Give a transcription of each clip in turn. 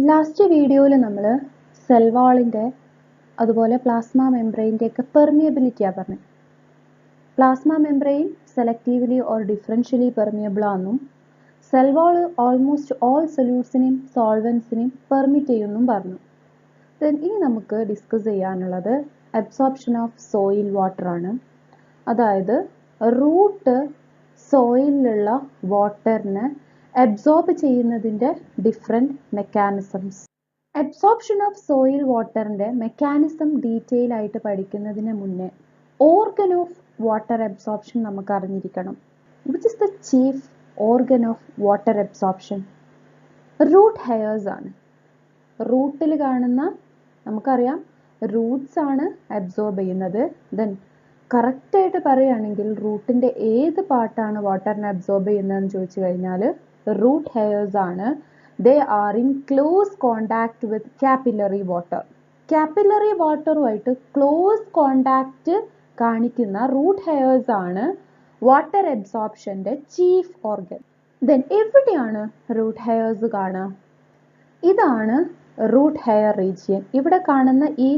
Last വീഡിയോയിൽ നമ്മൾ cell വാളിൻ്റെ അതുപോലെ പ്ലാസ്മ മെംബ്രെയിൻ്റെ ഒക്കെ പെർമിയബിലിറ്റിയാണ് പറഞ്ഞത്. Plasma membrane selectively or differentially permeable ആണെന്നും സെൽ വാൾ ഓൾമോസ്റ്റ് ഓൾ സൊല്യൂട്ട്സിനെയും സോൾവൻസിനെയും പെർമിറ്റ് ചെയ്യുമെന്നും പറഞ്ഞു. ഇനി നമുക്ക് ഡിസ്കസ് ചെയ്യാനുള്ളത് അബ്സോർപ്ഷൻ ഓഫ് സോയിൽ വാട്ടർ ആണ്. അതായത് റൂട്ട് സോയിലുള്ള വാട്ടറിനെ അബ്സോർബ് ചെയ്യുന്നതിൻ്റെ different mechanisms. Absorption of soil വാട്ടറിൻ്റെ മെക്കാനിസം ഡീറ്റെയിൽ ആയിട്ട് പഠിക്കുന്നതിന് മുന്നേ ഓർഗൻ ഓഫ് വാട്ടർ അബ്സോർപ്ഷൻ നമുക്ക് അറിഞ്ഞിരിക്കണം. Which is the chief organ of water absorption? Root hairs ആണ്. റൂട്ടിൽ കാണുന്ന നമുക്കറിയാം റൂട്ട്സ് ആണ് അബ്സോർബ് ചെയ്യുന്നത്. ദെൻ കറക്റ്റായിട്ട് പറയുകയാണെങ്കിൽ റൂട്ടിൻ്റെ ഏത് പാർട്ടാണ് വാട്ടറിനെ അബ്സോർബ് ചെയ്യുന്നതെന്ന് ചോദിച്ചു കഴിഞ്ഞാൽ റൂട്ട് ഹെയർസ് ആണ്. They are in close contact with capillary water. Capillary വാട്ടറുമായിട്ട് ക്ലോസ് കോണ്ടാക്റ്റ് കാണിക്കുന്ന റൂട്ട് ഹെയർസ് ആണ് വാട്ടർ അബ്സോർപ്ഷൻ്റെ ചീഫ് ഓർഗൻ. ദെൻ എവിടെയാണ് റൂട്ട് ഹെയർസ് കാണുക? ഇതാണ് റൂട്ട് ഹെയർ റീജിയൻ. ഇവിടെ കാണുന്ന ഈ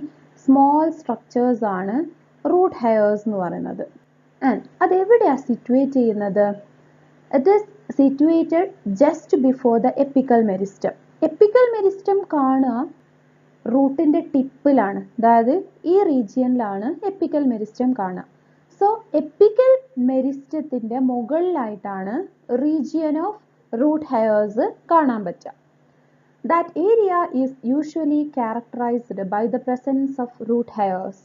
സ്മോൾ സ്ട്രക്ചേഴ്സ് ആണ് റൂട്ട് ഹെയർസ് എന്ന് പറയുന്നത്. ആൻഡ് അതെവിടെയാണ് സിറ്റുവേറ്റ് ചെയ്യുന്നത്? It is situated just before the apical meristem. Apical meristem കാണുക റൂട്ടിൻ്റെ ടിപ്പിലാണ്, അതായത് ഈ റീജിയനിലാണ് എപ്പിക്കൽ മെരിസ്റ്റം കാണുക. സോ എപ്പിക്കൽ മെരിസ്റ്റത്തിൻ്റെ മുകളിലായിട്ടാണ് റീജിയൻ ഓഫ് റൂട്ട് ഹെയർസ് കാണാൻ പറ്റുക. That area is usually characterized by the presence of root hairs,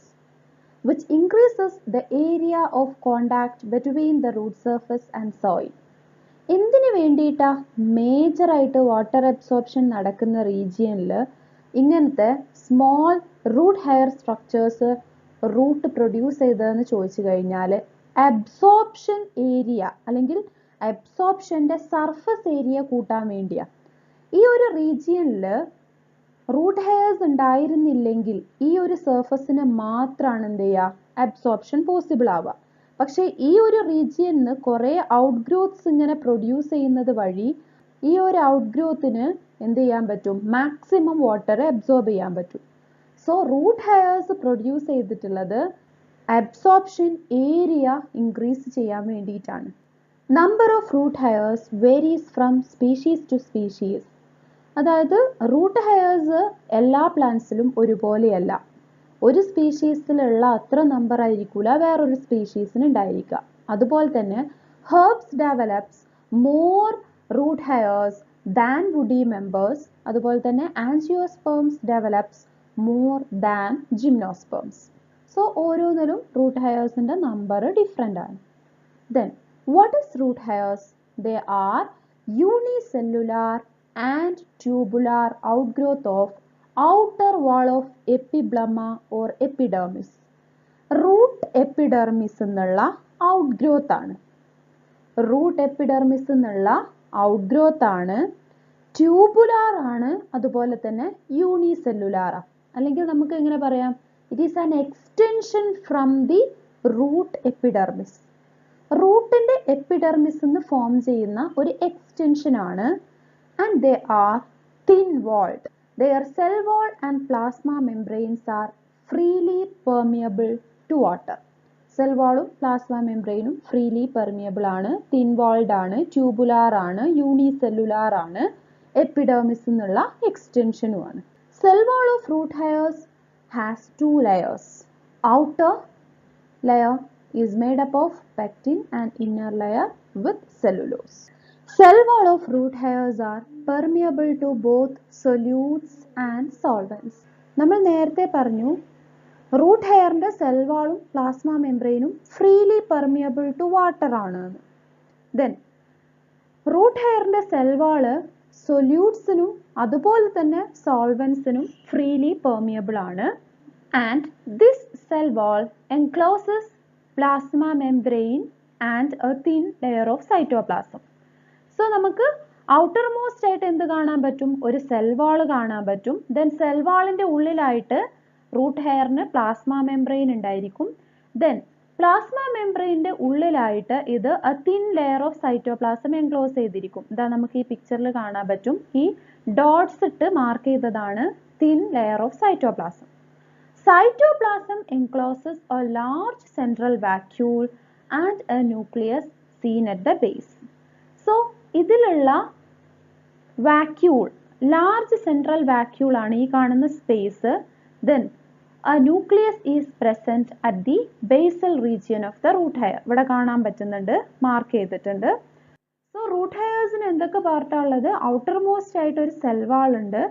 which increases the area of contact between the root surface and soil. എന്തിനു വേണ്ടിയിട്ടാ മേജറായിട്ട് water absorption നടക്കുന്ന റീജിയനിൽ ഇങ്ങനത്തെ small root hair structures root produce ചെയ്തതെന്ന് ചോദിച്ചു കഴിഞ്ഞാൽ absorption area അല്ലെങ്കിൽ അബ്സോർപ്ഷൻ്റെ surface area കൂട്ടാൻ വേണ്ടിയാണ്. ഈ ഒരു റീജിയനിൽ റൂട്ട് ഹെയർസ് ഉണ്ടായിരുന്നില്ലെങ്കിൽ ഈ ഒരു സർഫസിന് മാത്രമാണ് എന്ത് ചെയ്യുക അബ്സോർപ്ഷൻ പോസിബിൾ ആവുക. പക്ഷേ ഈ ഒരു റീജിയനിന്ന് കുറേ ഔട്ട് ഗ്രോത്ത്സ് ഇങ്ങനെ പ്രൊഡ്യൂസ് ചെയ്യുന്നത് വഴി ഈ ഒരു ഔട്ട് ഗ്രോത്തിന് എന്ത് ചെയ്യാൻ പറ്റും? മാക്സിമം വാട്ടർ അബ്സോർബ് ചെയ്യാൻ പറ്റും. സോ റൂട്ട് ഹെയർസ് പ്രൊഡ്യൂസ് ചെയ്തിട്ടുള്ളത് അബ്സോർപ്ഷൻ ഏരിയ ഇൻക്രീസ് ചെയ്യാൻ വേണ്ടിയിട്ടാണ്. Number of root hairs varies from species to species. അതായത് റൂട്ട് ഹെയർസ് എല്ലാ പ്ലാന്റ്സിലും ഒരുപോലെയല്ല. ഒരു സ്പീഷീസിലുള്ള അത്ര നമ്പർ ആയിരിക്കില്ല വേറൊരു സ്പീഷീസിന് ഉണ്ടായിരിക്കുക. അതുപോലെ തന്നെ herbs develops more root hairs than woody members. അതുപോലെ തന്നെ angiosperms develops more than gymnosperms. So ഓരോന്നിലും റൂട്ട് ഹെയർസിൻ്റെ നമ്പർ ഡിഫറെൻ്റ് ആണ്. Then what is root hairs? They are unicellular and tubular outgrowth of outer wall of epiblema or epidermis. Root epidermis എന്നുള്ള outgrowth ആണ്. Root epidermis എന്നുള്ള outgrowth ആണ്. Tubular ആണ്. അതുപോലെ തന്നെ യൂണിസെല്ലുലാർ. അല്ലെങ്കിൽ നമുക്ക് എങ്ങനെ പറയാം? It is an extension from the root epidermis. റൂട്ടിൻ്റെ എപ്പിഡെർമിസ് എന്ന് ഫോം ചെയ്യുന്ന ഒരു എക്സ്റ്റൻഷൻ ആണ്. And they are thin walled. Their cell wall and plasma membranes are freely permeable to water. Cell wallum plasma membraneum freely permeable ആണ്, thin walled ആണ്, tubular ആണ്, unicellular ആണ്, epidermis എന്നുള്ള extensionum ആണ്. Cell wall of root hairs has two layers. Outer layer is made up of pectin and inner layer with cellulose. Cell wall of root hairs are permeable to both solutes and solvents. നമ്മൾ നേരത്തെ പറഞ്ഞു root ഹെയറിൻ്റെ cell വാളും plasma മെംബ്രെയിനും freely permeable to water ആണ്. Then root ഹെയറിൻ്റെ cell wall സൊല്യൂട്ട്സിനും അതുപോലെ തന്നെ സോൾവൻസിനും ഫ്രീലി പെർമിയബിൾ ആണ്. And this cell wall encloses plasma membrane and a thin layer of cytoplasm. So നമുക്ക് ഔട്ടർ മോസ്റ്റ് ആയിട്ട് എന്ത് കാണാൻ പറ്റും? ഒരു സെൽ വാൾ കാണാൻ പറ്റും. ദെൻ സെൽ വാളിൻ്റെ ഉള്ളിലായിട്ട് റൂട്ട് ഹെയറിന് പ്ലാസ്മ മെംബ്രെയിൻ ഉണ്ടായിരിക്കും. ദെൻ പ്ലാസ്മ മെംബ്രെയിൻ്റെ ഉള്ളിലായിട്ട് ഇത് a thin layer of cytoplasm enclose ചെയ്തിരിക്കും. ഇതാ നമുക്ക് ഈ പിക്ചറിൽ കാണാൻ പറ്റും. ഈ ഡോട്ട്സ് ഇട്ട് മാർക്ക് ചെയ്തതാണ് thin layer of cytoplasm. Cytoplasm encloses a large central vacuole and a nucleus seen at the base. So, ഇതിലുള്ള vacuole, large central vacuole ആണ് ഈ കാണുന്ന space. Then, a nucleus is present at the basal region of the root hair. ഇവിടെ കാണാൻ പറ്റുന്നുണ്ട്, mark ചെയ്തിട്ടുണ്ട്. So, root hairsന് എന്തൊക്കെ പാർട്ടാ ഉള്ളത്? outermost ആയിട്ട് ഒരു cell wall ഉണ്ട്,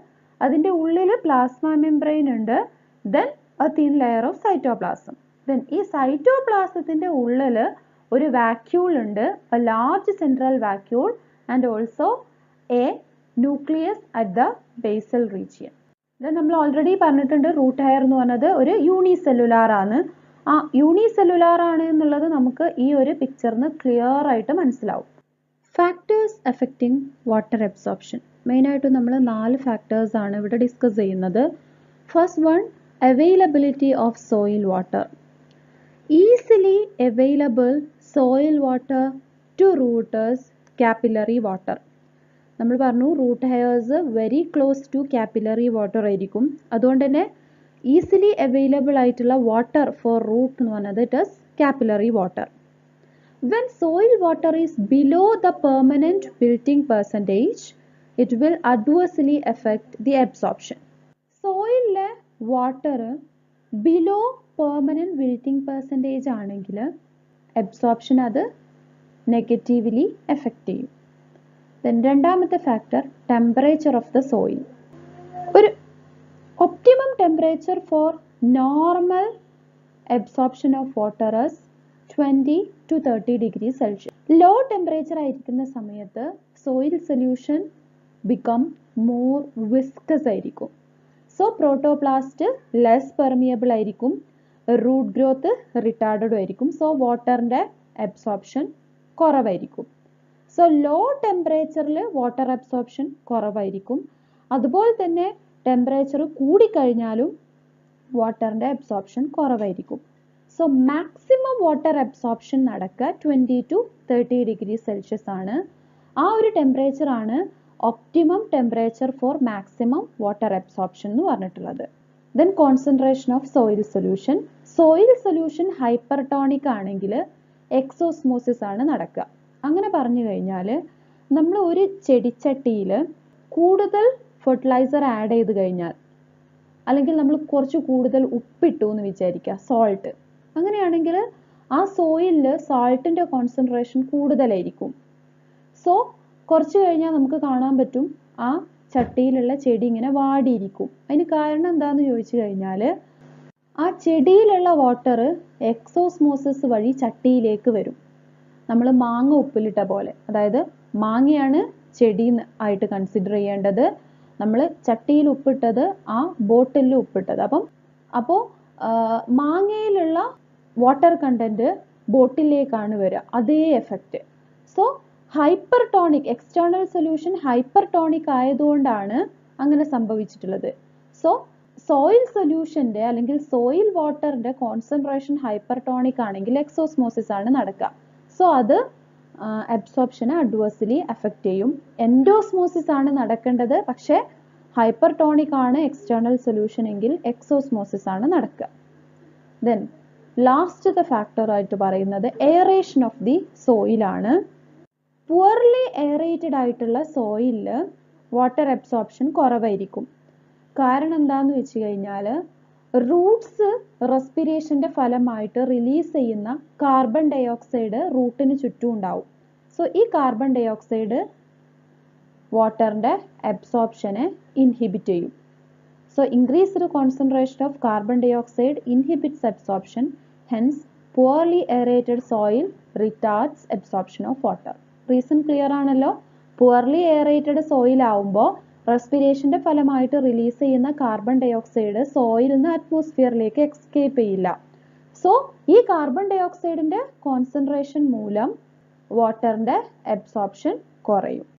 അതിൻ്റെ ഉള്ളിൽ plasma membrane ഉണ്ട്, then a thin layer of cytoplasm. Then ഈ cytoplasmത്തിന്റെ ഉള്ളിൽ ഒരു vacuole ഉണ്ട്, a large central vacuole and also a nucleus at the basal region. Then നമ്മൾ ഓൾറെഡി പറഞ്ഞിട്ടുണ്ട് റൂട്ട് ഹെയർ എന്ന് പറഞ്ഞത് ഒരു യൂണിസെല്ലുലാർ ആണ്. ആ യൂണിസെല്ലുലാർ ആണ് എന്നുള്ളത് നമുക്ക് ഈ ഒരു പിക്ചറിന് ക്ലിയർ ആയിട്ട് മനസ്സിലാവും. Factors affecting water absorption. മെയിനായിട്ട് നമ്മൾ 4 ഫാക്ടേഴ്സ് ആണ് ഇവിടെ ഡിസ്കസ് ചെയ്യുന്നത്. First one, availability of soil water. Easily available soil water to rooters capillary water. നമ്മൾ പറഞ്ഞു root hairs very close to capillary water ആയിരിക്കും. അതുകൊണ്ട് തന്നെ ഈസിലി അവൈലബിൾ ആയിട്ടുള്ള വാട്ടർ ഫോർ റൂട്ട് എന്ന് പറഞ്ഞത് it is capillary water. When soil water is below the permanent wilting percentage it will adversely affect the absorption. സോയിലിലെ water below permanent wilting percentage ആണെങ്കിൽ absorption അത് negatively affect ചെയ്യും. Then രണ്ടാമത്തെ factor temperature of the soil. ഒരു optimum temperature for normal absorption of water is 20 to 30 degree Celsius. Low temperature ആയിരിക്കുന്ന സമയത്ത് soil solution become more viscous ആയിരിക്കും. So protoplast less permeable ആയിരിക്കും, root growth retarded ആയിരിക്കും. So വാട്ടറിൻ്റെ absorption കുറവായിരിക്കും. So low ടെമ്പറേച്ചറിൽ water absorption കുറവായിരിക്കും. അതുപോലെ തന്നെ ടെമ്പറേച്ചർ കൂടിക്കഴിഞ്ഞാലും വാട്ടറിൻ്റെ അബ്സോർപ്ഷൻ കുറവായിരിക്കും. സോ മാക്സിമം വാട്ടർ അബ്സോർപ്ഷൻ നടക്കുക 20 to 30 ഡിഗ്രി സെൽഷ്യസ് ആണ്. ആ ഒരു ടെമ്പറേച്ചർ ആണ് optimum temperature for maximum water absorption എന്ന് പറഞ്ഞിട്ടുള്ളത്. Then concentration of soil solution. Soil solution hypertonic ആണെങ്കിൽ എക്സോസ്മോസിസ് ആണ് നടക്കുക. അങ്ങനെ പറഞ്ഞു കഴിഞ്ഞാൽ നമ്മൾ ഒരു ചെടിച്ചട്ടിയിൽ കൂടുതൽ ഫെർട്ടിലൈസർ ആഡ് ചെയ്ത് കഴിഞ്ഞാൽ, അല്ലെങ്കിൽ നമ്മൾ കുറച്ച് കൂടുതൽ ഉപ്പിട്ടു എന്ന് വിചാരിക്കുക, സോൾട്ട്, അങ്ങനെയാണെങ്കിൽ ആ സോയിലിൽ സാൾട്ടിൻ്റെ കോൺസെൻട്രേഷൻ കൂടുതലായിരിക്കും. സോ കുറച്ച് കഴിഞ്ഞാൽ നമുക്ക് കാണാൻ പറ്റും ആ ചട്ടിയിലുള്ള ചെടി ഇങ്ങനെ വാടിയിരിക്കും. അതിന് കാരണം എന്താണെന്ന് ചോദിച്ചു കഴിഞ്ഞാൽ ആ ചെടിയിലുള്ള വാട്ടർ എക്സോസ്മോസിസ് വഴി ചട്ടിയിലേക്ക് വരും. നമ്മൾ മാങ്ങ ഉപ്പിലിട്ട പോലെ, അതായത് മാങ്ങയാണ് ചെടി ആയിട്ട് കൺസിഡർ ചെയ്യേണ്ടത്, നമ്മൾ ചട്ടിയിൽ ഉപ്പിട്ടത് ആ ബോട്ടിലിൽ ഉപ്പിട്ടത്. അപ്പോൾ മാങ്ങയിലുള്ള വാട്ടർ കണ്ടന്റ് ബോട്ടിലേക്കാണ് വരിക, അതേ effect. So hypertonic external solution hypertonic ആയതുകൊണ്ടാണ് അങ്ങനെ സംഭവിച്ചിട്ടുള്ളത്. സോ സോയിൽ സൊല്യൂഷൻ്റെ അല്ലെങ്കിൽ സോയിൽ വാട്ടറിൻ്റെ കോൺസെൻട്രേഷൻ ഹൈപ്പർട്ടോണിക് ആണെങ്കിൽ എക്സോസ്മോസിസ് ആണ് നടക്കുക. സോ അത് അബ്സോർപ്ഷനെ അഡ്വേഴ്സ്ലി എഫക്റ്റ് ചെയ്യും. എൻഡോസ്മോസിസ് ആണ് നടക്കേണ്ടത്, പക്ഷേ ഹൈപ്പർട്ടോണിക് ആണ് എക്സ്റ്റേണൽ സൊല്യൂഷൻ എങ്കിൽ എക്സോസ്മോസിസ് ആണ് നടക്കുക. ദെൻ ലാസ്റ്റത്തെ ഫാക്ടർ ആയിട്ട് പറയുന്നത് എയറേഷൻ ഓഫ് ദി സോയിലാണ്. പുവർലി എയറേറ്റഡ് ആയിട്ടുള്ള സോയിലിൽ വാട്ടർ അബ്സോർപ്ഷൻ കുറവായിരിക്കും. കാരണം എന്താണെന്ന് വെച്ച് കഴിഞ്ഞാൽ റൂട്ട്സ് റെസ്പിറേഷൻ്റെ ഫലമായിട്ട് റിലീസ് ചെയ്യുന്ന കാർബൺ ഡയോക്സൈഡ് റൂട്ടിന് ചുറ്റും ഉണ്ടാവും. സോ ഈ കാർബൺ ഡയോക്സൈഡ് വാട്ടറിൻ്റെ അബ്സോർപ്ഷനെ ഇൻഹിബിറ്റ് ചെയ്യും. So increased concentration of carbon dioxide inhibits absorption, hence poorly aerated soil retards absorption of water. Reason clear ആണല്ലോ. പുവർലി എയറേറ്റഡ് സോയിൽ ആവുമ്പോൾ റെസ്പിറേഷൻ്റെ ഫലമായിട്ട് റിലീസ് ചെയ്യുന്ന കാർബൺ ഡയോക്സൈഡ് സോയിൽ നിന്ന് അറ്റ്മോസ്ഫിയറിലേക്ക് എസ്കേപ്പ് ചെയ്യില്ല. സോ ഈ കാർബൺ ഡയോക്സൈഡിൻ്റെ കോൺസെൻട്രേഷൻ മൂലം വാട്ടറിൻ്റെ അബ്സോർപ്ഷൻ കുറയും.